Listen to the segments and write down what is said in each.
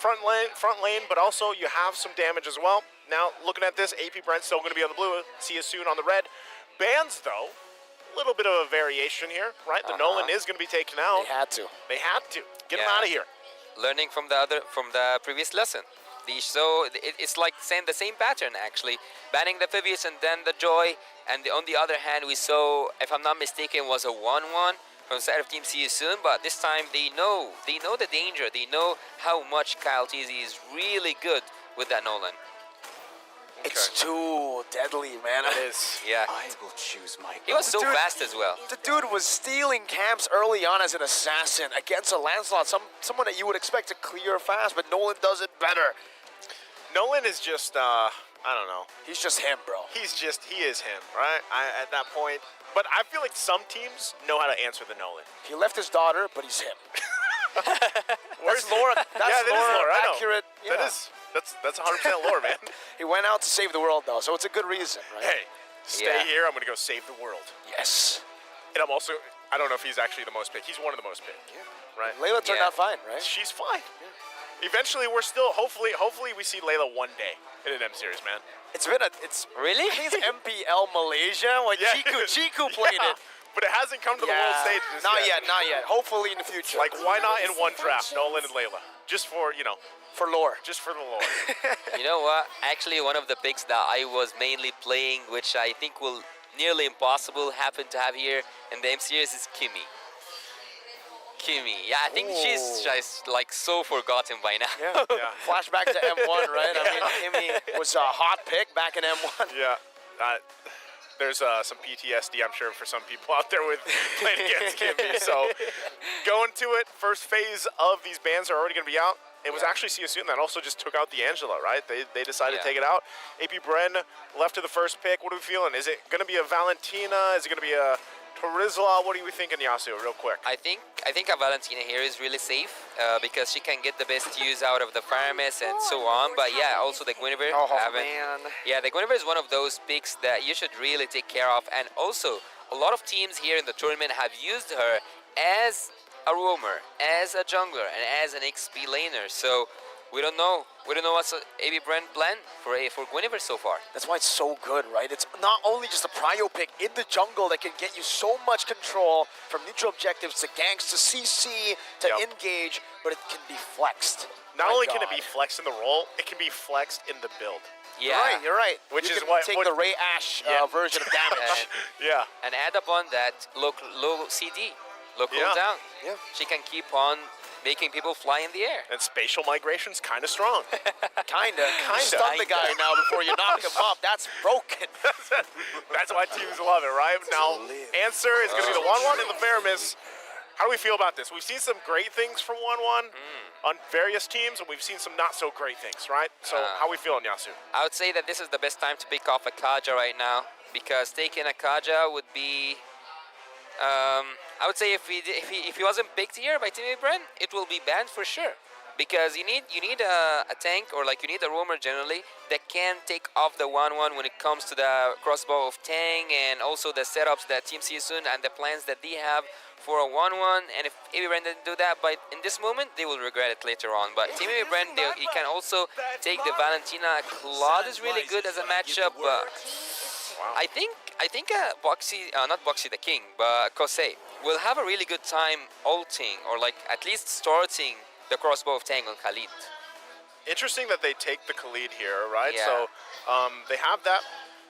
front lane, but also you have some damage as well. Now, looking at this, AP BREN still going to be on the blue. See you soon on the red. Bans, though, a little bit of a variation here, right? The Nolan is going to be taken out. They had to. They had to. Get him out of here. Learning from the previous lesson. So it's like the same pattern, actually. Banning the Phoebus and then the Joy. And on the other hand, we saw, if I'm not mistaken, was a 1-1 from the side of Team See You Soon. But this time they know the danger. They know how much Kyle TZ is really good with that Nolan. It's too deadly, man. It is. Yeah. I will choose my He was so fast as well. The dude was stealing camps early on as an assassin against a Lancelot, someone that you would expect to clear fast, but Nolan does it better. Nolan is just, I don't know. He's just him, bro. He is him, right? At that point. But I feel like some teams know how to answer the Nolan. He left his daughter, but he's him. Where's Laura? That's that is Laura. I know. Accurate. Yeah. That's 100% lore, man. He went out to save the world, though, so it's a good reason, right? Hey, stay here. I'm gonna go save the world. Yes. And I'm also, I don't know if he's actually the most picked. He's one of the most picked. Yeah. Right. Layla turned out fine, right? She's fine. Yeah. Eventually, we're still hopefully we see Layla one day in an M series, man. It's been Really? I think it's MPL Malaysia. Like Chiku played it. But it hasn't come to the world stage Not yet. Hopefully in the future. Like, why not in one draft, Nolan and Layla? Just for, for lore. just for the lore. You know what? Actually, one of the picks that I was mainly playing, which I think will nearly impossible happen to have here in the M series, is Kimmy. Yeah, I think she's just like so forgotten by now. Yeah. Flashback to M1, right? I mean, Kimmy was a hot pick back in M1. Yeah. There's some PTSD, I'm sure, for some people out there with playing against Kimby. So, going to it, first phase of these bans are already going to be out. It was actually See You Soon that also just took out the Angela, right? They decided to take it out. AP BREN left to the first pick. What are we feeling? Is it going to be a Valentina? Is it going to be a Tarizla? What are we thinking, Yasu, real quick? I think a Valentina here is really safe because she can get the best use out of the Faramis and so on. But yeah, also the Guinevere. Man. Yeah, the Guinevere is one of those picks that you should really take care of. And also, a lot of teams here in the tournament have used her as a roamer, as a jungler, and as an XP laner. So we don't know. We don't know what's AB BREN plan for Guinevere so far. That's why it's so good, right? It's not only just a prio pick in the jungle that can get you so much control from neutral objectives to ganks to CC to engage, but it can be flexed. Not only can it be flexed in the role, it can be flexed in the build. Yeah, You're right. Which you is can what take the Ray Ash version of damage. Yeah. And add upon that low CD, low cooldown. Yeah. She can keep on making people fly in the air. And spatial migration's kind of strong. Kinda. Stun the guy now before you knock him up. That's broken. That's why teams love it, right? Now, answer is going to be the 1-1 and the Faramis. How do we feel about this? We've seen some great things from 1-1 on various teams, and we've seen some not so great things, right? So how are we feeling, Yasu? I would say that this is the best time to pick off a Kaja right now, because taking a Kaja would be... I would say if he wasn't picked here by Team BREN, it will be banned for sure. Because you need a tank, or like you need a roamer generally, that can take off the 1-1 when it comes to the crossbow of Tang, and also the setups that Team See You Soon and the plans that they have for a 1-1. And if AB BREN didn't do that, but in this moment, they will regret it later on. But Team AB BREN, he can also take the Valentina. Claude is really good as a matchup, but I think Boxy, not Boxy the King, but Kosei will have a really good time ulting, or like at least starting the crossbow of Tang on Khalid. Interesting that they take the Khalid here, right? Yeah. So they have that.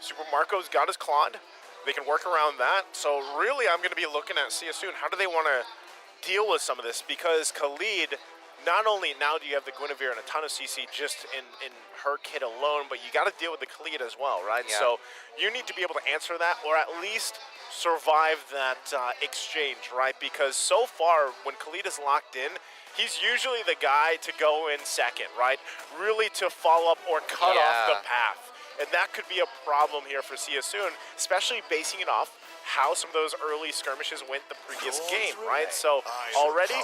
Super Marco's got his Claude. They can work around that. So really, I'm going to be looking at See You Soon. How do they want to deal with some of this? Because Khalid, not only now do you have the Guinevere and a ton of CC just in her kit alone, but you got to deal with the Khalid as well, right? Yeah. So you need to be able to answer that, or at least survive that exchange, right? Because so far, when Khalid is locked in, he's usually the guy to go in second, right? Really to follow up or cut off the path. And that could be a problem here for See You Soon, especially basing it off how some of those early skirmishes went the previous game, right? So already,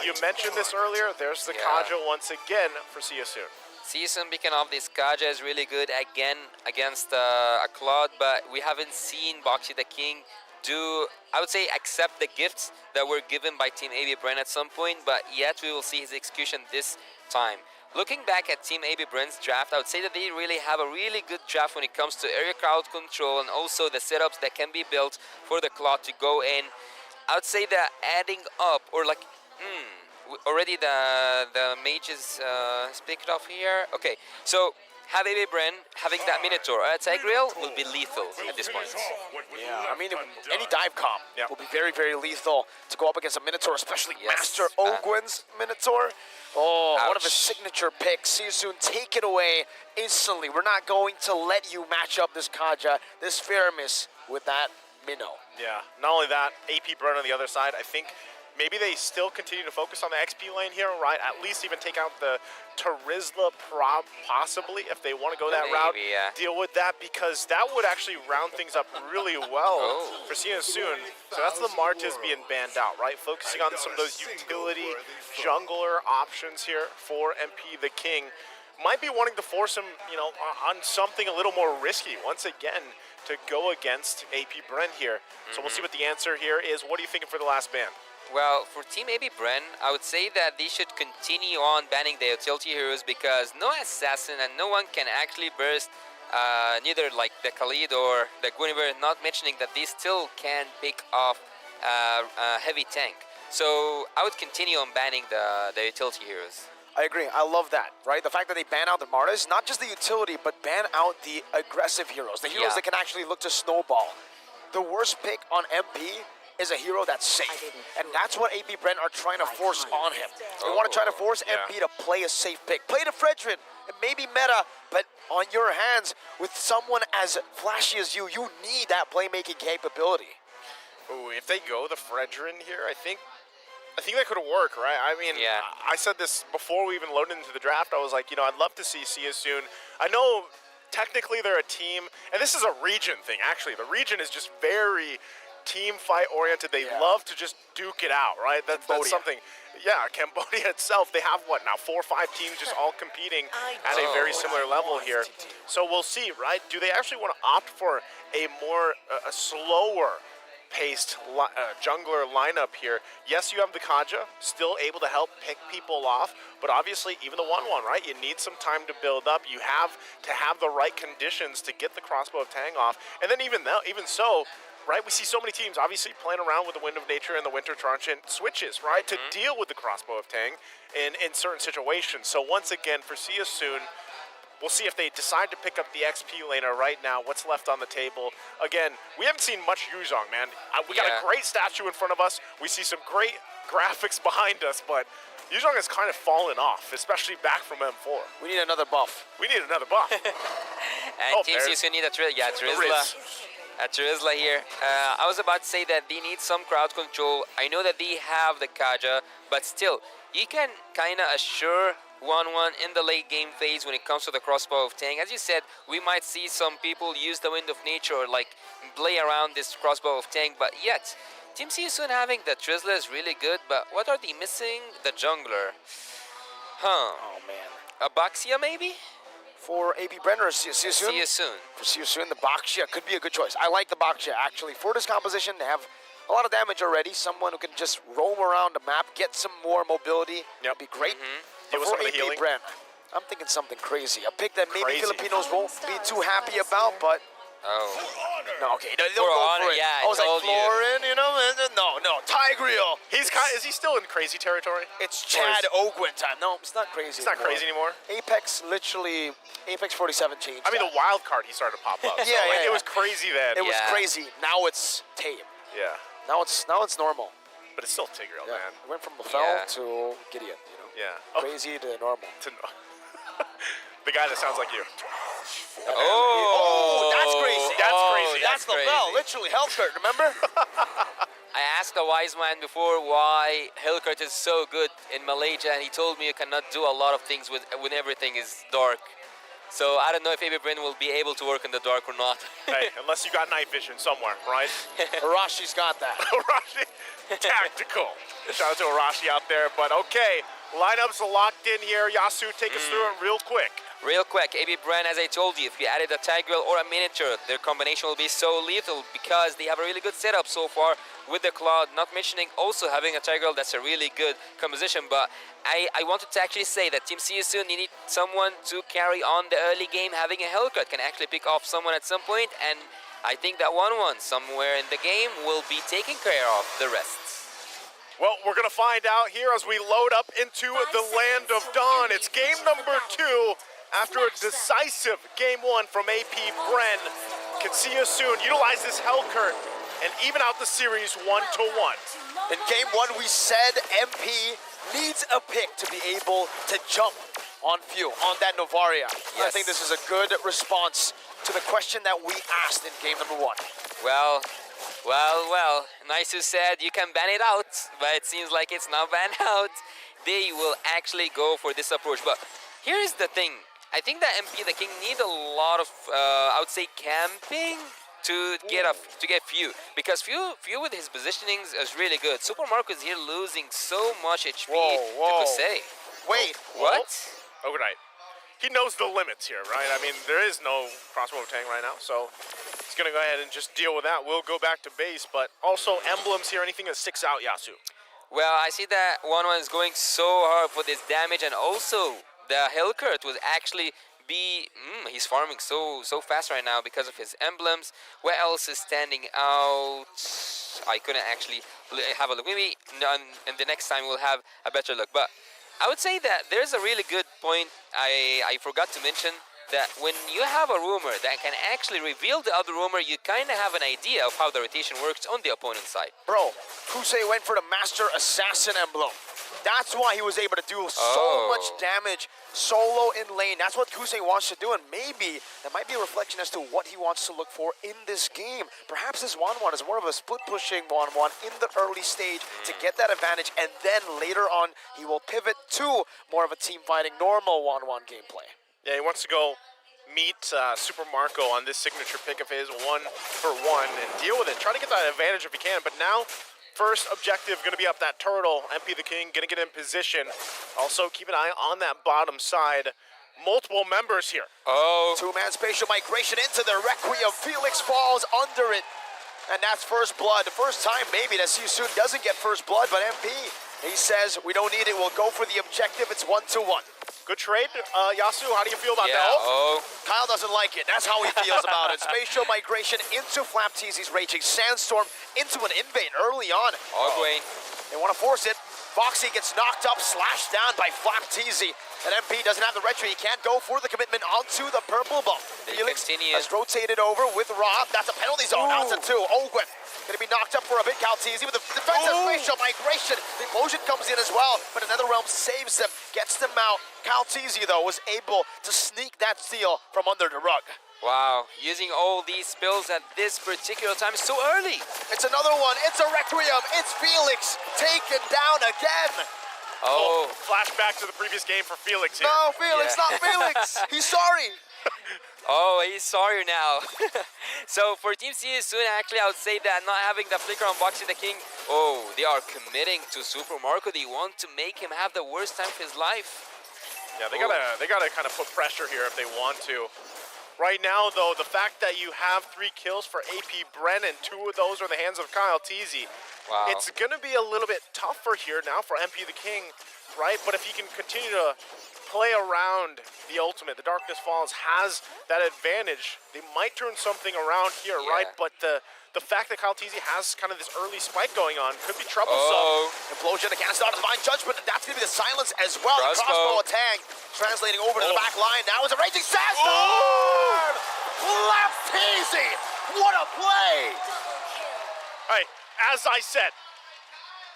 you mentioned this earlier, there's the Kaja once again for See You Soon. See You Soon picking off this Kaja is really good again against a Claude, but we haven't seen Boxy the King do, I would say, accept the gifts that were given by Team AB BREN at some point, but yet we will see his execution this time. looking back at Team AB BREN's draft, I would say that they really have a really good draft when it comes to area crowd control and also the setups that can be built for the Claw to go in. I would say that adding up, or like, already the mages picked off here. Okay, so have AB BREN having that Minotaur attack rail will be lethal at this point. Yeah, I mean, any dive comp will be very, very lethal to go up against a Minotaur, especially Master Ogwen's Minotaur. Oh, one of his signature picks. See you soon. Take it away instantly. We're not going to let you match up this Kaja, this Faramis, with that Minnow. Yeah, not only that, AP BREN on the other side, I think maybe they still continue to focus on the XP lane here, right? At least even take out the Terizla possibly, if they want to go that route. Deal with that, because that would actually round things up really well for See You Soon. So that's the Martis being banned out, right? Focusing on some of those utility jungler options here for MP the King. Might be wanting to force him, you know, on something a little more risky once again to go against AP BREN here. So we'll see what the answer here is. What are you thinking for the last ban? Well, for Team AB BREN, I would say that they should continue on banning the utility heroes, because no assassin and no one can actually burst neither like the Khalid or the Guinevere, not mentioning that they still can pick off a heavy tank. So I would continue on banning the utility heroes. I agree. I love that, right? The fact that they ban out the Martis, not just the utility, but ban out the aggressive heroes, the heroes that can actually look to snowball. The worst pick on MP is a hero that's safe, and that's what AP BREN are trying to force on him. They want to try to force MP to play a safe pick. Play the Fredrin, it may be meta, but on your hands, with someone as flashy as you need that playmaking capability. Ooh, if they go the Fredrin here, I think that could work, right? I mean, I said this before we even loaded into the draft. I was like, you know, I'd love to see You Soon. I know technically they're a team, and this is a region thing, actually. The region is just very team fight oriented. They love to just duke it out, right? That's something. Yeah, Cambodia itself, they have what now, 4 or 5 teams just all competing at a very similar level here. So we'll see, right? Do they actually want to opt for a more a slower paced jungler lineup here? Yes, you have the Kaja, still able to help pick people off, but obviously even the 1-1, right? You need some time to build up. You have to have the right conditions to get the crossbow of Tang off. And then even so, right, we see so many teams obviously playing around with the Wind of Nature and the Winter Transient switches, right, to deal with the crossbow of Tang in certain situations. So once again, for See You Soon, we'll see if they decide to pick up the XP laner right now. What's left on the table? Again, we haven't seen much Yuzong, man. We got a great statue in front of us. We see some great graphics behind us, but Yuzong has kind of fallen off, especially back from M4. We need another buff. We need another buff. And Team See You Soon need a Terizla here. I was about to say that they need some crowd control. I know that they have the Kaja, but still, you can kind of assure 1-1 in the late game phase when it comes to the crossbow of Tang. As you said, we might see some people use the Wind of Nature or like play around this crossbow of Tang, but yet Team See You Soon having the Terizla is really good, but what are they missing? The jungler. Oh man. A Baxia maybe? For AB BREN or See You Soon? See You Soon. For See You Soon, the Baxia could be a good choice. I like the Baxia actually. For this composition, they have a lot of damage already. Someone who can just roam around the map, get some more mobility, would be great. But for AB BREN, I'm thinking something crazy. A pick that maybe Filipinos won't be too happy about, but... No, okay, they'll go for it. Yeah, I was like, Florin, you know? No, Tigreal. Is he still in crazy territory? It's Chad Ogwen time. No, it's not crazy It's not crazy anymore? Apex, literally, Apex 47 changed. I mean, the wild card, he started to pop up. It was crazy then. It was crazy. Now it's tame. Yeah. Now it's normal. But it's still Tigreal, man. It went from Lafell to Gideon, you know? Yeah. Crazy to normal. The guy that sounds like you. Oh, that's crazy. That's crazy. That's Lafell, literally. Hellkurt, remember? I asked a wise man before why Hellkurt is so good in Malaysia, and he told me you cannot do a lot of things when everything is dark. So I don't know if AB BREN will be able to work in the dark or not. Hey, unless you got night vision somewhere, right? Arashi's got that. Arashi, tactical. Shout out to Arashi out there. But okay, Lineups are locked in here. Yasu, take us through it real quick. Real quick, AB BREN, as I told you, if you added a Tigreal or a miniature, their combination will be so lethal because they have a really good setup so far with the Cloud, not mentioning also having a Tigreal. That's a really good composition. But I wanted to actually say that Team See You Soon, you need someone to carry on the early game. Having a Hellcat can actually pick off someone at some point, and I think that 1-1 somewhere in the game will be taking care of the rest. Well, we're going to find out here as we load up into the land of Dawn. It's game number 2 after a decisive game 1 from AP BREN. Can See You Soon utilize this Hellcat and even out the series 1-1. In game 1, we said MP needs a pick to be able to jump on Few, on that Novaria. Yes. I think this is a good response to the question that we asked in game number 1. Well, nice you said you can ban it out, but it seems like it's not banned out. They will actually go for this approach. But here is the thing. I think that MP the King need a lot of, I would say, camping to get Few, because Few with his positionings is really good. Super Marco is here losing so much HP to Kusei. Wait, What? Okay, right. He knows the limits here, right? I mean, there is no crossbow tank right now, so he's going to go ahead and just deal with that. We'll go back to base, but also emblems here, anything that sticks out, Yasu. Well, I see that 1-1 is going so hard for this damage, and also the Hellcat was actually he's farming so fast right now because of his emblems. What else is standing out? I couldn't actually have a look. Maybe in the next time we'll have a better look. But I would say that there's a really good point I forgot to mention, that when you have a rumor that can actually reveal the other rumor, you kind of have an idea of how the rotation works on the opponent's side. Bro, Kusei went for the Master Assassin emblem. That's why he was able to do so much damage solo in lane. That's what Kusei wants to do, and maybe that might be a reflection as to what he wants to look for in this game. Perhaps this 1-1 is more of a split-pushing 1-1 in the early stage to get that advantage, and then later on he will pivot to more of a team-fighting, normal 1-1 gameplay. Yeah, he wants to go meet Super Marco on this signature pick of his 1-for-1 and deal with it. Try to get that advantage if he can, but now first objective going to be up that turtle. MP the King going to get in position. Also keep an eye on that bottom side. Multiple members here. Two-man spatial migration into the Requiem. Felix falls under it. And that's first blood. The first time maybe that See You Soon doesn't get first blood, but MP, he says, we don't need it. We'll go for the objective. It's 1-1. Good trade. Yasu, how do you feel about that? Kyle doesn't like it. That's how he feels about it. Spatial migration into Flap Teasy's Raging Sandstorm, into an invade early on. They want to force it. Foxy gets knocked up, slashed down by Flap Teasy. And MP doesn't have the retreat. He can't go for the commitment onto the purple buff. Felix has rotated over with Rob. That's a penalty zone. Now it's a 2. Ogwen gonna be knocked up for a bit. Calteasy with the defensive spatial migration. The implosion comes in as well, but another realm saves them, gets them out. Calteasy, though, was able to sneak that steal from under the rug. Wow, using all these spills at this particular time is so early. It's another one. It's a Requiem. It's Felix taken down again. Flashback to the previous game for Felix here. No, Felix, not Felix. He's sorry. He's sorry now. So for Team See You Soon, actually, I would say that not having the flicker on Boxy the King, they are committing to Super Marco. They want to make him have the worst time of his life. Yeah, they gotta kind of put pressure here if they want to. Right now, though, the fact that you have 3 kills for AP BREN and 2 of those are in the hands of Kyle Teasy, it's gonna be a little bit tougher here now for MP the King, right? But if he can continue to play around the ultimate, the Darkness Falls has that advantage. They might turn something around here, right? But the fact that Kyle Teasy has kind of this early spike going on could be troublesome. Implosion against the Divine Judgment, and that's going to be the silence as well. The crossbow attack translating over to the back line. Now it's a Raging Sandstorm! Flap Teasy! What a play! Hey, as I said,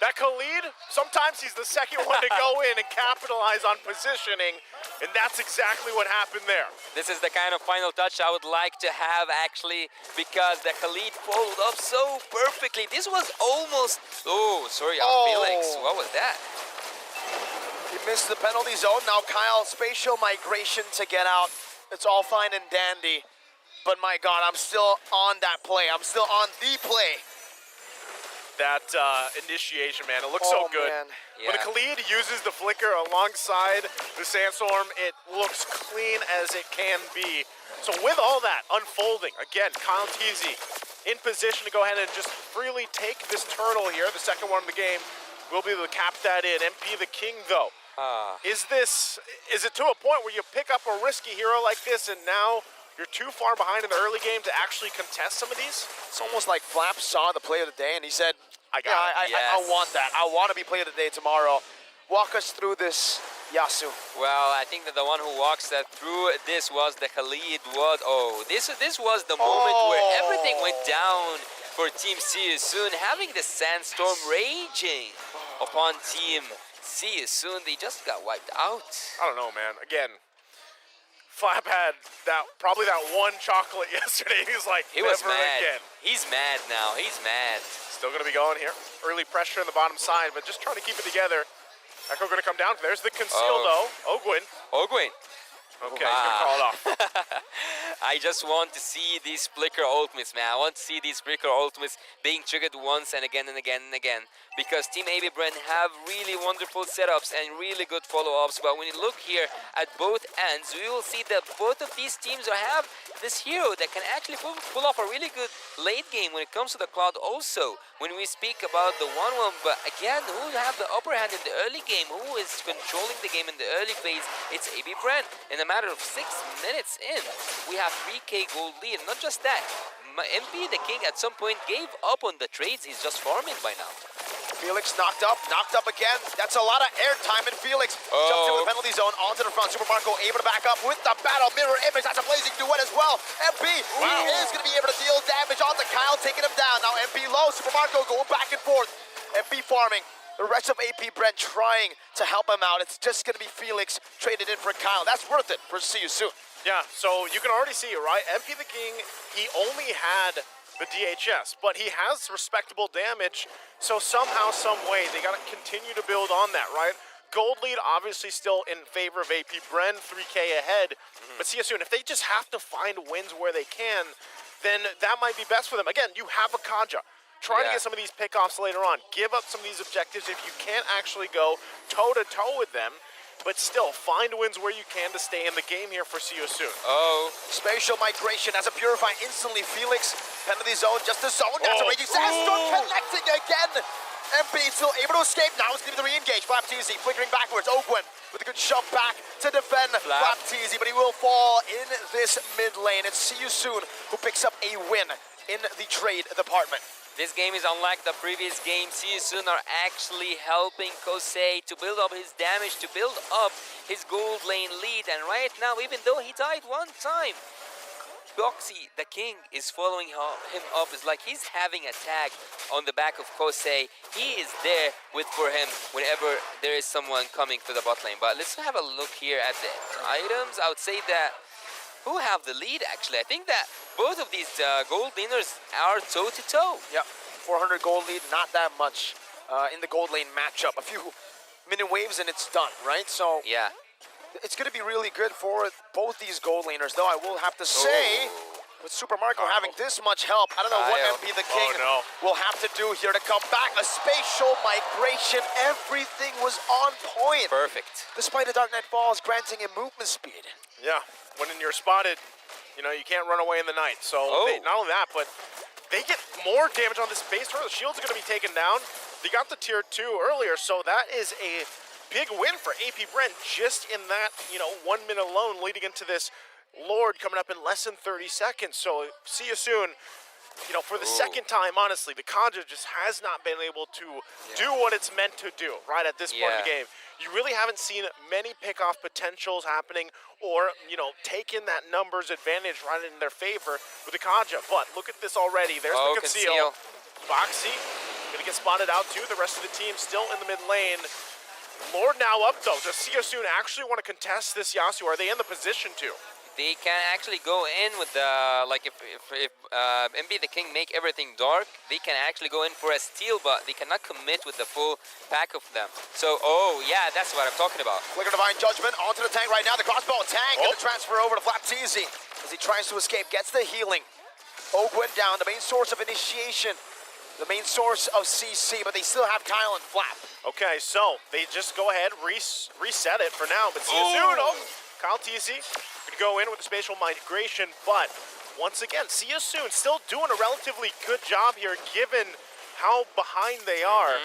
that Khalid, sometimes he's the second one to go in and capitalize on positioning, and that's exactly what happened there. This is the kind of final touch I would like to have, actually, because the Khalid followed up so perfectly. This was almost... Felix. What was that? He missed the penalty zone. Now Kyle, spatial migration to get out. It's all fine and dandy. But my God, I'm still on that play. I'm still on the play. that initiation, man. It looks so good. Man. When the Khalid uses the flicker alongside the Sandstorm, it looks clean as it can be. So with all that unfolding, again, Kyle Teasy in position to go ahead and just freely take this turtle here, the second one of the game. We'll be able to cap that in. MP the King, though. Is it to a point where you pick up a risky hero like this and now you're too far behind in the early game to actually contest some of these? It's almost like Flap saw the play of the day and he said, I want that. I want to be play of the day tomorrow. Walk us through this, Yasu. Well, I think that the one who walks that through this was the Khalid Wad. Oh, this was the moment where everything went down for Team See You Soon, having the Sandstorm raging upon Team See You Soon. They just got wiped out. I don't know, man. Again, Flap had probably that one chocolate yesterday. He was like, he was never mad. again. He's mad now. He's mad. Still going to be going here. Early pressure in the bottom side, but just trying to keep it together. Echo going to come down. There's the conceal, though. Ogwin. Okay, he's going to call it off. I just want to see these flicker ultimates, man. I want to see these flicker ultimates being triggered once and again and again and again. Because Team AB BREN have really wonderful setups and really good follow-ups. But when you look here at both ends, we will see that both of these teams have this hero that can actually pull off a really good late game when it comes to the Cloud also. When we speak about the 1-1, but again, who have the upper hand in the early game? Who is controlling the game in the early phase? It's AB BREN. In a matter of 6 minutes in, we have 3k gold lead. Not just that, MP the King at some point gave up on the trades. He's just farming by now. Felix knocked up again. That's a lot of airtime, and Felix jumps into the penalty zone onto the front. Super Marco able to back up with the battle mirror image. That's a blazing duet as well. MP is going to be able to deal damage onto Kyle, taking him down. Now MP low, Super Marco going back and forth. MP farming. The rest of AP BREN trying to help him out. It's just going to be Felix traded in for Kyle. That's worth it for See You Soon. Yeah, so you can already see, right? MP the King, he only had the DHS, but he has respectable damage. So somehow, some way, they got to continue to build on that, right? Gold lead obviously still in favor of AP BREN, 3k ahead. But See You Soon, if they just have to find wins where they can, then that might be best for them. Again, you have a Kaja. Try to get some of these pickoffs later on. Give up some of these objectives if you can't actually go toe-to-toe with them. But still, find wins where you can to stay in the game here for See You Soon. Spatial migration as a Purify instantly. Felix, penalty zone, just the zone. That's a raging Sandstorm connecting again. MP still able to escape. Now it's going to be the re-engage. Flap Teasy flickering backwards. Ogwin with a good shove back to defend Flap Teasy, but he will fall in this mid lane. It's See You Soon who picks up a win in the trade department. This game is unlike the previous game. See You Soon are actually helping Kosei to build up his damage, to build up his gold lane lead. And right now, even though he died one time, Boxy, the King, is following him up. It's like he's having a tag on the back of Kosei. He is there for him whenever there is someone coming to the bot lane. But let's have a look here at the items. I would say that who have the lead, actually? I think that both of these gold laners are toe-to-toe. Yeah, 400 gold lead, not that much in the gold lane matchup. A few minute waves and it's done, right? So yeah, it's going to be really good for both these gold laners, though I will have to say, with Super Marco having this much help, I don't know what MP the King will have to do here to come back. A spatial migration, everything was on point. Perfect. Despite the Dark Knight Falls granting him movement speed. Yeah, when you're spotted, you know, you can't run away in the night. So not only that, but they get more damage on this base turret. The shields are going to be taken down. They got the tier 2 earlier, so that is a big win for AP BREN just in that, 1 minute alone leading into this Lord coming up in less than 30 seconds. So See You Soon, for the second time, honestly, the Kaja just has not been able to do what it's meant to do, right, at this point of the game. You really haven't seen many pick-off potentials happening or, taking that numbers advantage right in their favor with the Kaja. But look at this already. There's the conceal. Boxy going to get spotted out too. The rest of the team still in the mid lane. Lord now up though. Does See You Soon actually want to contest this Yasu? Are they in the position to? They can actually go in with the, if MB the King make everything dark, they can actually go in for a steal, but they cannot commit with the full pack of them. So, yeah, that's what I'm talking about. Flicker Divine Judgment onto the tank right now. The crossbow tank going to transfer over to Flap Teasy as he tries to escape, gets the healing. Ogwin down, the main source of initiation. the main source of CC, but they still have Kyle and Flap. Okay, so they just go ahead, reset it for now, but see you soon. Oh, Kyle TZ could go in with the spatial migration, but once again, see you soon. Still doing a relatively good job here, given how behind they are.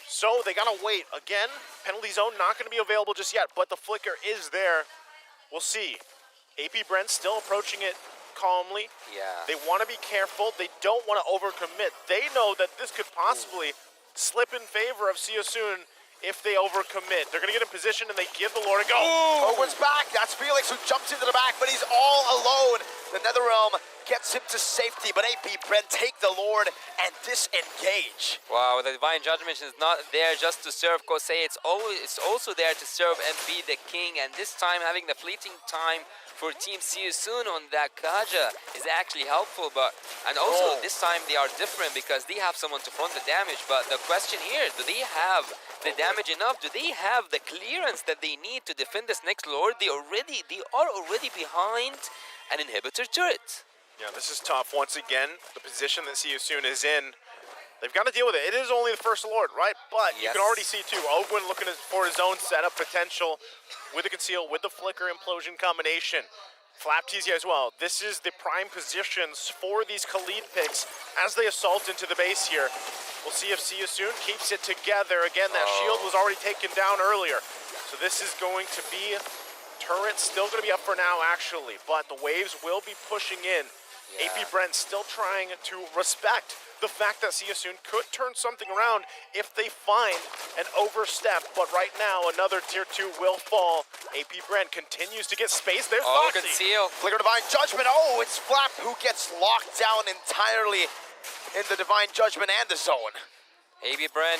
So they gotta wait. Again, penalty zone not gonna be available just yet, but the flicker is there. We'll see. AP BREN still approaching it calmly. Yeah. They want to be careful. They don't want to overcommit. They know that this could possibly slip in favor of See You Soon if they overcommit. They're going to get in position and they give the Lord a go. Owen's back. That's Felix who jumps into the back, but he's all alone. The NetherRealm gets him to safety, but AP BREN take the Lord and disengage. Wow, the Divine Judgment is not there just to serve Kosei. It's also there to serve MP the King, and this time having the fleeting time for Team See You Soon on that Kaja is actually helpful, and also this time they are different because they have someone to front the damage, but the question here, do they have the damage enough? Do they have the clearance that they need to defend this next Lord? They are already behind an inhibitor turret. Yeah, this is tough. Once again, the position that See You Soon is in, they've got to deal with it. It is only the first Lord, right? But you can already see, too, Ogwin looking for his own setup potential with the Conceal, with the Flicker Implosion combination. Flap TZ as well. This is the prime positions for these Khalid picks as they assault into the base here. We'll see if See You Soon keeps it together. Again, that shield was already taken down earlier. So this is going to be... Turret's still going to be up for now, actually, but the waves will be pushing in. Yeah. AP BREN still trying to respect the fact that See You Soon could turn something around if they find an overstep, but right now another tier 2 will fall. AP BREN continues to get space. There's Foxy. Conceal. Flicker Divine Judgment. Oh, it's Flap who gets locked down entirely in the Divine Judgment and the zone. AB BREN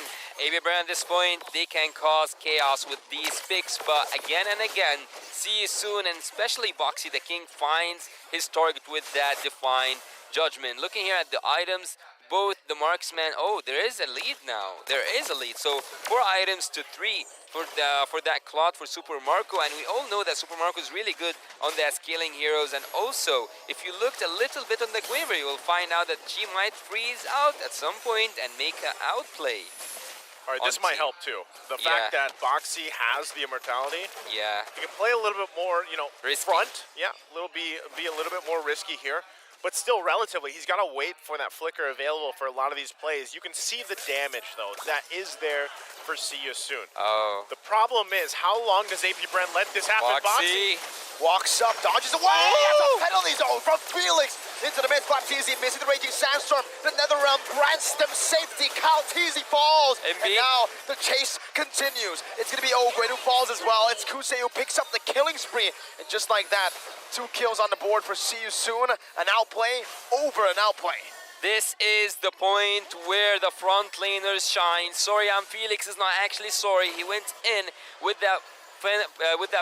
at this point, they can cause chaos with these picks, but again and again, See You Soon, and especially Boxy the King, finds his target with that Divine Judgment. Looking here at the items, both the marksman, there is a lead now. There is a lead, so 4 items to 3 for that Clot for Super Marco, and we all know that Super Marco is really good on the scaling heroes, and also, if you looked a little bit on the Quiver, you will find out that she might freeze out at some point and make an outplay. All right, this might help too. The fact that Boxy has the immortality. Yeah. He can play a little bit more, Risky. front. Yeah, be a little bit more risky here. But still, relatively, he's got to wait for that flicker available for a lot of these plays. You can see the damage, though, that is there for See You Soon. The problem is, how long does AP BREN let this happen? Boxy walks up, dodges away. That's a penalty zone from Felix into the mid. Flap TZ missing the Raging Sandstorm. The NetherRealm grants them safety. Kyle TZ falls, and now the chase continues. It's going to be Ogwin who falls as well. It's Kusei who picks up the killing spree, and just like that, 2 kills on the board for See You Soon. An outplay over an outplay. This is the point where the front laners shine. Sorry, Felix is not actually sorry. He went in with that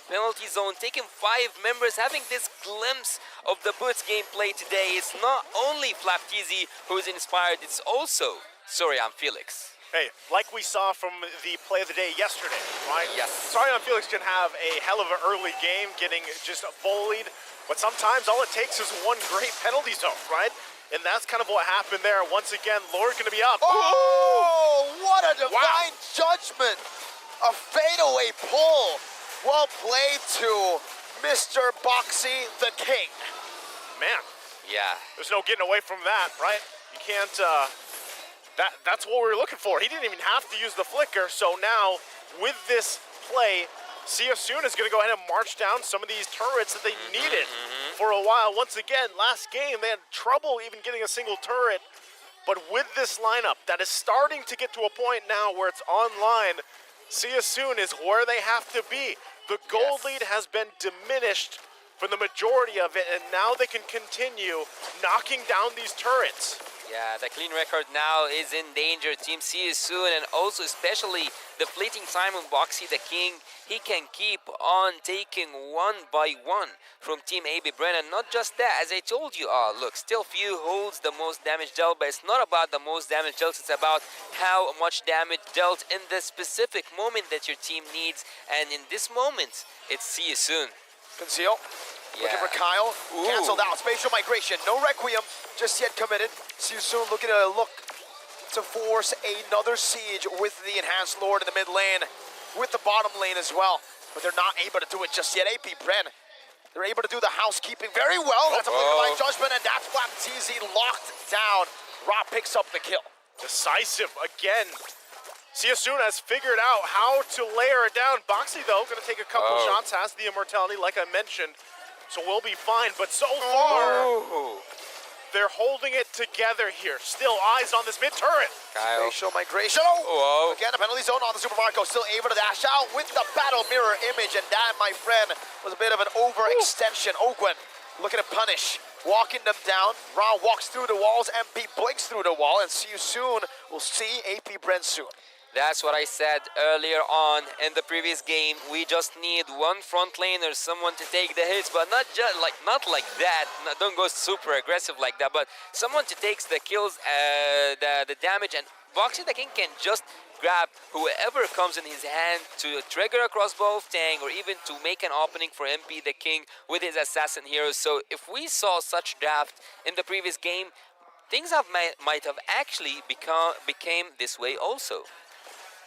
penalty zone, taking 5 members, having this glimpse of the Boots gameplay today. It's not only Flap TZ who's inspired, it's also Sorry, Felix. Hey, like we saw from the play of the day yesterday, right? Yes. Sorry, Felix can have a hell of an early game, getting just bullied, but sometimes all it takes is one great penalty zone, right? And that's kind of what happened there. Once again, Lord going to be up. Oh, what a divine judgment. A fadeaway pull. Well played to Mr. Boxy the King. Man. Yeah. There's no getting away from that, right? You can't, that's what we were looking for. He didn't even have to use the flicker, so now, with this play, See You Soon is going to go ahead and march down some of these turrets that they needed for a while. Once again, last game, they had trouble even getting a single turret. But with this lineup that is starting to get to a point now where it's online, See You Soon is where they have to be. The gold lead has been diminished for the majority of it, and now they can continue knocking down these turrets. Yeah, the clean record now is in danger. Team See You Soon, and also especially the fleeting time on Boxy the King. He can keep on taking 1 by 1 from Team AB BREN. And not just that, as I told you, look, still few holds the most damage dealt, but it's not about the most damage dealt, it's about how much damage dealt in the specific moment that your team needs. And in this moment, it's See You Soon. Conceal. Looking for Kyle. Cancelled out. Spatial migration. No Requiem just yet committed. See You Soon looking to look to force another siege with the Enhanced Lord in the mid lane, with the bottom lane as well. But they're not able to do it just yet. AP BREN, they're able to do the housekeeping very well. That's a Divine Judgment, and that's what TZ locked down. Ra picks up the kill. Decisive again. See You Soon has figured out how to layer it down. Boxy, though, going to take a couple shots, has the immortality, like I mentioned, so we'll be fine. But so far, they're holding it together here. Still eyes on this mid turret. Kyle. Spatial migration. Whoa. Again, a penalty zone on the Super Marco, still able to dash out with the battle mirror image, and that, my friend, was a bit of an overextension. Ogwen looking to punish, walking them down. Ra walks through the walls, MP blinks through the wall, and See You Soon will see AP BREN soon. That's what I said earlier on in the previous game. We just need one front laner, someone to take the hits, but not like that. No, don't go super aggressive like that, but someone to take the kills, the damage, and Boxy the King can just grab whoever comes in his hand to trigger a crossbow of Tang, or even to make an opening for MP the King with his assassin heroes. So if we saw such draft in the previous game, things might have actually became this way also.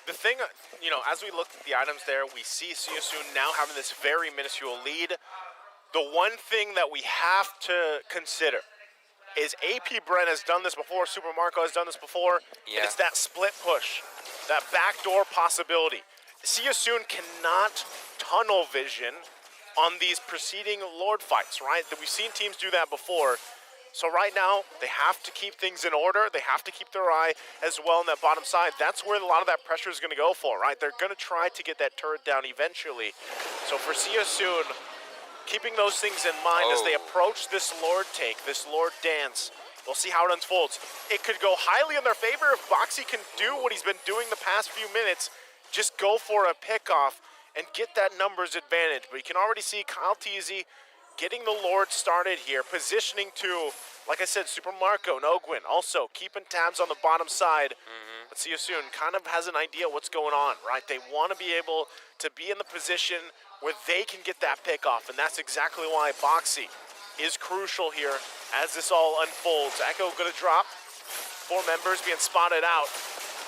The thing, you know, as we look at the items there, we see See You Soon now having this very minuscule lead. The one thing that we have to consider is AP BREN has done this before, Super Marco has done this before, and it's that split push, that backdoor possibility. See You Soon cannot tunnel vision on these preceding Lord fights, right? That we've seen teams do that before. So right now, they have to keep things in order. They have to keep their eye as well on that bottom side. That's where a lot of that pressure is going to go for, right? They're going to try to get that turret down eventually. So for See You Soon, keeping those things in mind as they approach this Lord take, this Lord dance, we'll see how it unfolds. It could go highly in their favor if Boxy can do what he's been doing the past few minutes, just go for a pickoff and get that numbers advantage. But you can already see Kyle TZ getting the Lord started here, positioning to, like I said, Super Marco and Ogwen, also keeping tabs on the bottom side. But See You Soon kind of has an idea what's going on, right? They want to be able to be in the position where they can get that pick off, and that's exactly why Boxy is crucial here as this all unfolds. Echo going to drop. 4 members being spotted out.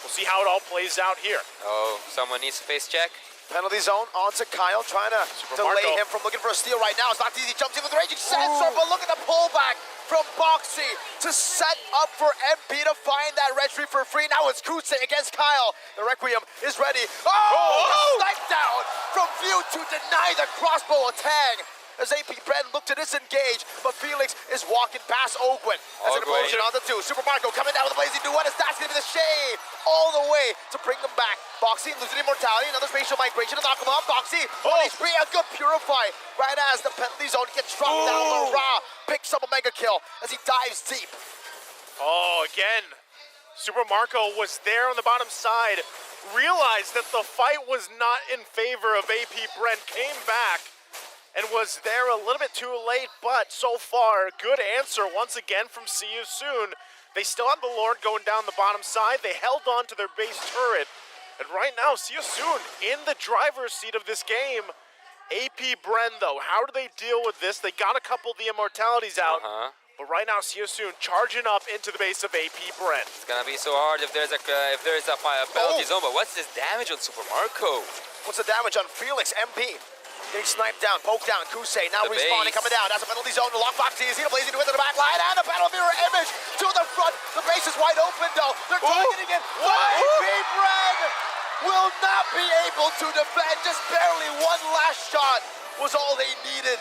We'll see how it all plays out here. Oh, someone needs a face check. Penalty zone onto Kyle, trying to delay him from looking for a steal right now. It's not easy. Jumps in with the raging sandstorm, but look at the pullback from Boxy to set up for MP to find that red tree for free. Now it's Kutse against Kyle. The Requiem is ready. Snipe down from View to deny the crossbow of Tang. As AP BREN look to disengage, but Felix is walking past Ogwen. As an emotion on the 2. Super Marco coming down with a blazing duet, as that's gonna be the shade all the way to bring them back. Boxy losing immortality, another spatial migration to knock him off. Boxy, spree, a good purify. Right as the penalty zone gets dropped down, the Ra picks up a mega kill as he dives deep. Again, Super Marco was there on the bottom side, realized that the fight was not in favor of AP BREN, came back, and was there a little bit too late, but so far, good answer once again from See You Soon. They still have the Lord going down the bottom side. They held on to their base turret, and right now, See You Soon in the driver's seat of this game. AP BREN, though, how do they deal with this? They got a couple of the immortalities out, but right now, See You Soon charging up into the base of AP BREN. It's gonna be so hard if there's a penalty zone, but what's this damage on Super Marco? What's the damage on Felix? MP getting sniped down, poked down. Kusei now respawning, coming down. That's a penalty zone. The lockbox is here, blazing to the back line, and a battle mirror image to the front. The base is wide open, though. They're targeting it. AP BREN will not be able to defend. Just barely one last shot was all they needed.